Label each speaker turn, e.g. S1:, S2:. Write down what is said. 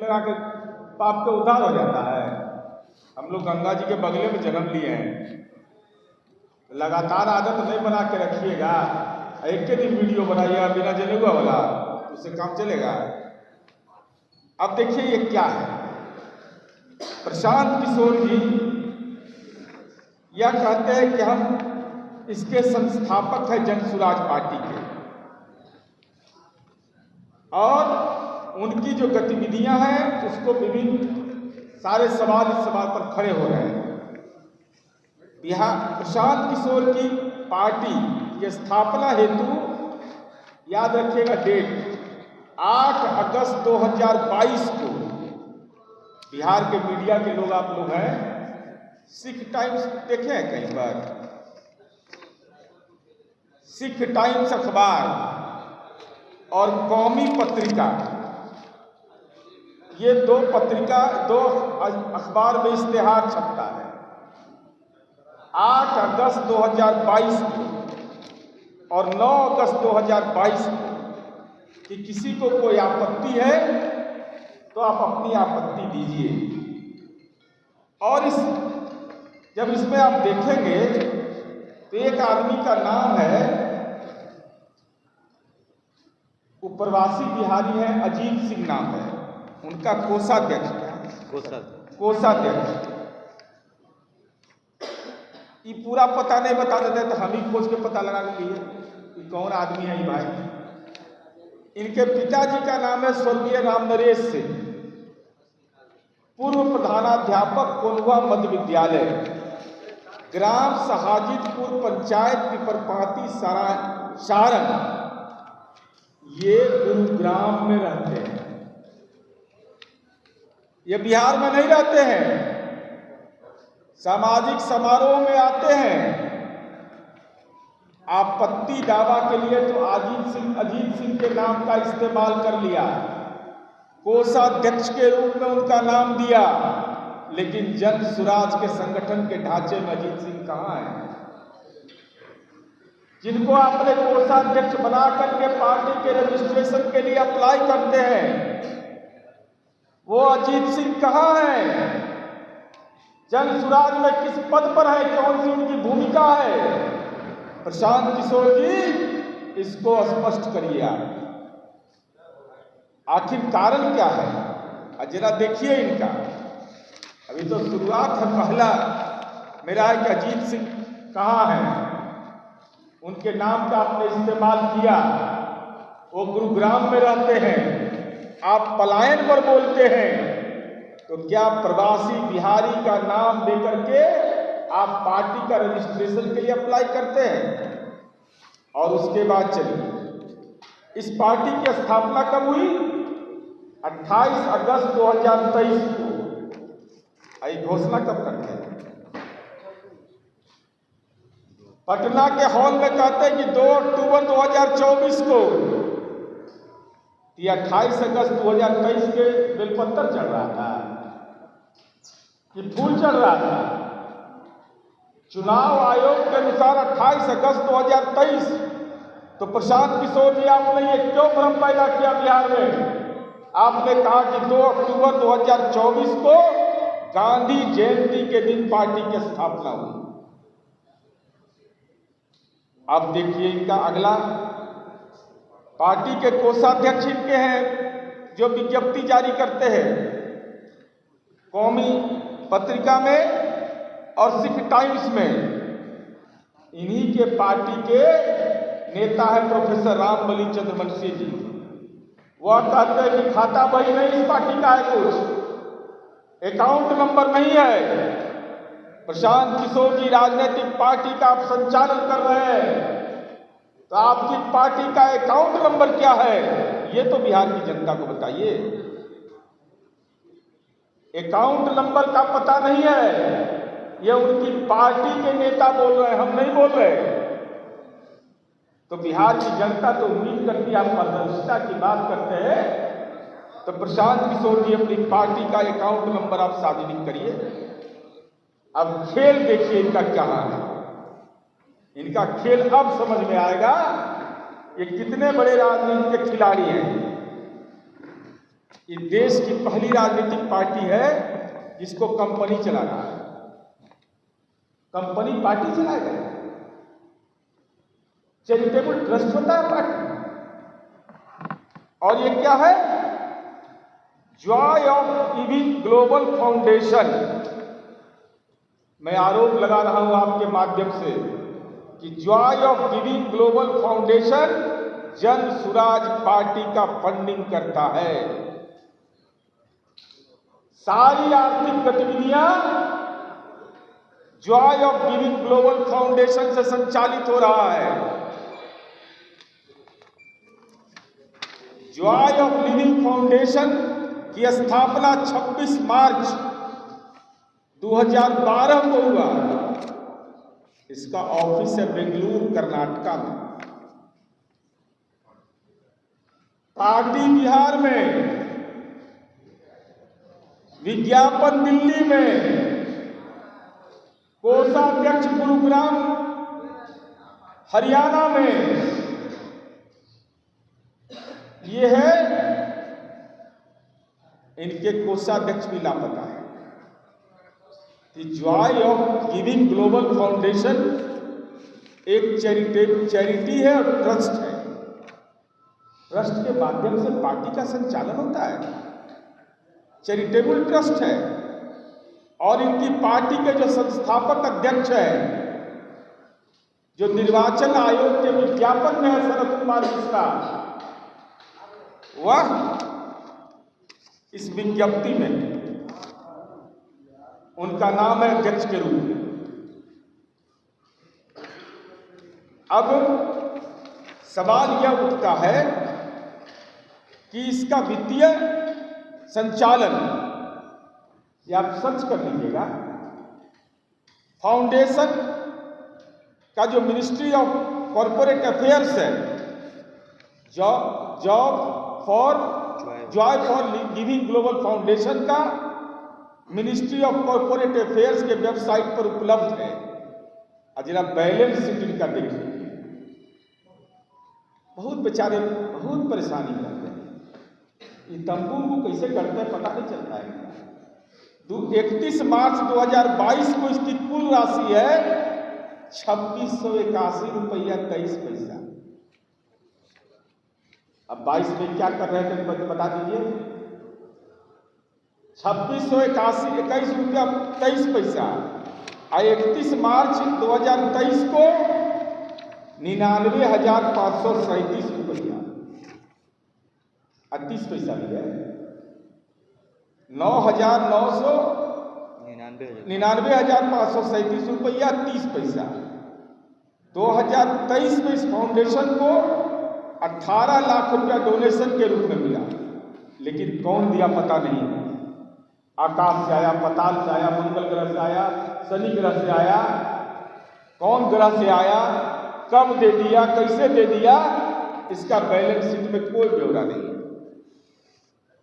S1: लगा के पाप का उद्धार हो जाता है। हम लोग गंगा जी के बगले में जन्म लिए हैं, लगातार आदत नहीं बना के रखिएगा, एक के दिन वीडियो बनाइएगा बिना जले हुआ वाला, उससे काम चलेगा। अब देखिए ये क्या है, प्रशांत किशोर जी यह कहते हैं कि हम इसके संस्थापक हैं जन सुराज पार्टी के, और उनकी जो गतिविधियां हैं उसको विभिन्न सारे सवाल इस सवाल पर खड़े हो रहे हैं। बिहार प्रशांत किशोर की पार्टी की स्थापना हेतु याद रखिएगा डेट 8 अगस्त 2022 को बिहार के मीडिया के लोग आप लोग हैं, सिख टाइम्स देखे हैं कहीं पर, सिख टाइम्स अखबार और कौमी पत्रिका, ये दो अखबार में इश्तेहार छपता है 8 अगस्त 2022 को और 9 अगस्त 2022 को कि किसी को कोई आपत्ति है तो आप अपनी आपत्ति दीजिए। और जब इसमें आप देखेंगे तो एक आदमी का नाम है, वो प्रवासी बिहारी है, अजीत सिंह नाम है उनका, कोषाध्यक्ष। ये पूरा पता नहीं बता देते तो हम ही खोज के पता लगा लिए कि कौन आदमी है ये भाई। इनके पिताजी का नाम है स्वर्गीय राम नरेश सिंह, पूर्व प्रधानाध्यापक कोनवा मध्य विद्यालय, ग्राम सहाजितपुर, पंचायत पिपरपाती, सारण, ये गुरुग्राम में रहते हैं, ये बिहार में नहीं रहते हैं। सामाजिक समारोह में आते हैं, आपत्ति दावा के लिए तो अजीत सिंह के नाम का इस्तेमाल कर लिया, कोषाध्यक्ष के रूप में उनका नाम दिया, लेकिन जन सुराज के संगठन के ढांचे में अजीत सिंह कहाँ है? जिनको आपने कोषाध्यक्ष बना करके पार्टी के रजिस्ट्रेशन के लिए अप्लाई करते हैं, वो अजीत सिंह कहाँ है? जन सुराज में किस पद पर है, कौन सी उनकी भूमिका है? प्रशांत किशोर जी इसको स्पष्ट करिए आप, आखिर कारण क्या है? जरा देखिए इनका, अभी तो शुरुआत है, पहला मेरा है कि अजीत सिंह कहाँ है, उनके नाम का आपने इस्तेमाल किया, वो गुरुग्राम में रहते हैं, आप पलायन पर बोलते हैं, तो क्या प्रवासी बिहारी का नाम लेकर के आप पार्टी का रजिस्ट्रेशन के लिए अप्लाई करते हैं? और उसके बाद चलिए, इस पार्टी की स्थापना कब हुई? 28 अगस्त 2023 को। घोषणा कब करते हैं? पटना के हॉल में कहते हैं कि 2 अक्टूबर 2024 को। 28 अगस्त 2023 के बेलपत्तर चढ़ रहा था कि फूल चढ़ रहा था? चुनाव आयोग के अनुसार 28 अगस्त 2023। तो प्रशांत किशोर जी आपने ये क्यों भ्रम पैदा किया बिहार में? आपने कहा कि 2 अक्टूबर 2024 को गांधी जयंती के दिन पार्टी की स्थापना हुई। अब देखिए इनका अगला, पार्टी के कोषाध्यक्ष इनके हैं जो विज्ञप्ति जारी करते हैं कौमी पत्रिका में और सिख टाइम्स में। इन्हीं के पार्टी के नेता है प्रोफेसर रामबली चंद्रवंशी जी। वह कहते हैं कि खाता बही नहीं इस पार्टी का है, कुछ अकाउंट नंबर नहीं है। प्रशांत किशोर जी राजनीतिक पार्टी का आप संचालन कर रहे हैं, तो आपकी पार्टी का अकाउंट नंबर क्या है ये तो बिहार की जनता को बताइए। अकाउंट नंबर का पता नहीं है, ये उनकी पार्टी के नेता बोल रहे हैं, हम नहीं बोल रहे। तो बिहार की जनता तो उम्मीद करती है, आप पारदर्शिता की बात करते हैं तो प्रशांत किशोर जी अपनी पार्टी का अकाउंट नंबर आप सार्वजनिक करिए। अब खेल देखिए इनका क्या है, इनका खेल अब समझ में आएगा ये कितने बड़े राजनीति के खिलाड़ी हैं। ये देश की पहली राजनीतिक पार्टी है जिसको कंपनी चला रहा है। कंपनी पार्टी चलाएगा, चैरिटेबल ट्रस्ट होता है पार्टी। और ये क्या है? Joy of giving global foundation. मैं आरोप लगा रहा हूं आपके माध्यम से कि Joy of giving global foundation Jan Suraaj party का फंडिंग करता है। सारी आर्थिक गतिविधियां Joy of giving global foundation से संचालित हो रहा है। जॉय ऑफ लिविंग फाउंडेशन की स्थापना 26 मार्च 2012 को हुआ। इसका ऑफिस है बेंगलुरु, कर्नाटका में। पार्टी बिहार में, विज्ञापन दिल्ली में, कोषाध्यक्ष गुरुग्राम हरियाणा में। ये है, इनके कोषाध्यक्ष भी लापता है। कि Joy of giving global foundation एक चैरिटी है और ट्रस्ट है। ट्रस्ट के माध्यम से पार्टी का संचालन होता है, चैरिटेबल ट्रस्ट है। और इनकी पार्टी के जो संस्थापक अध्यक्ष है, जो निर्वाचन आयोग के विज्ञापन में है, शरद कुमार मिश्रा, वह इस विज्ञप्ति में उनका नाम है अध्यक्ष के रूप में। अब सवाल यह उठता है कि इसका वित्तीय संचालन, या आप सर्च कर लीजिएगा, फाउंडेशन का जो मिनिस्ट्री ऑफ कॉरपोरेट अफेयर्स है, Joy for giving global foundation का मिनिस्ट्री ऑफ कॉरपोरेट अफेयर्स के वेबसाइट पर उपलब्ध है। और जरा बैलेंस शीट इनका देखिए, बहुत बेचारे बहुत परेशानी करते हैं। ये तंबू को कैसे करते हैं पता नहीं चलता है। 31 मार्च 2022 को इसकी कुल राशि है 2681 रुपया 23 पैसा। अब 22 में क्या कर रहे थे बता दीजिए। 2681 21 रुपया 23 पैसा। और 31 मार्च 2023 को 99,537 रुपया 38 पैसा भी है। 99,537 रुपया 30 पैसा। 2023 में इस फाउंडेशन को 18 लाख रुपया डोनेशन के रूप में मिला, लेकिन कौन दिया पता नहीं। आकाश से आया, पाताल से आया, मंगल ग्रह से आया, शनि ग्रह से आया, कौन ग्रह से आया, कब दे दिया, कैसे दे दिया, इसका बैलेंस शीट में कोई ब्यौरा नहीं।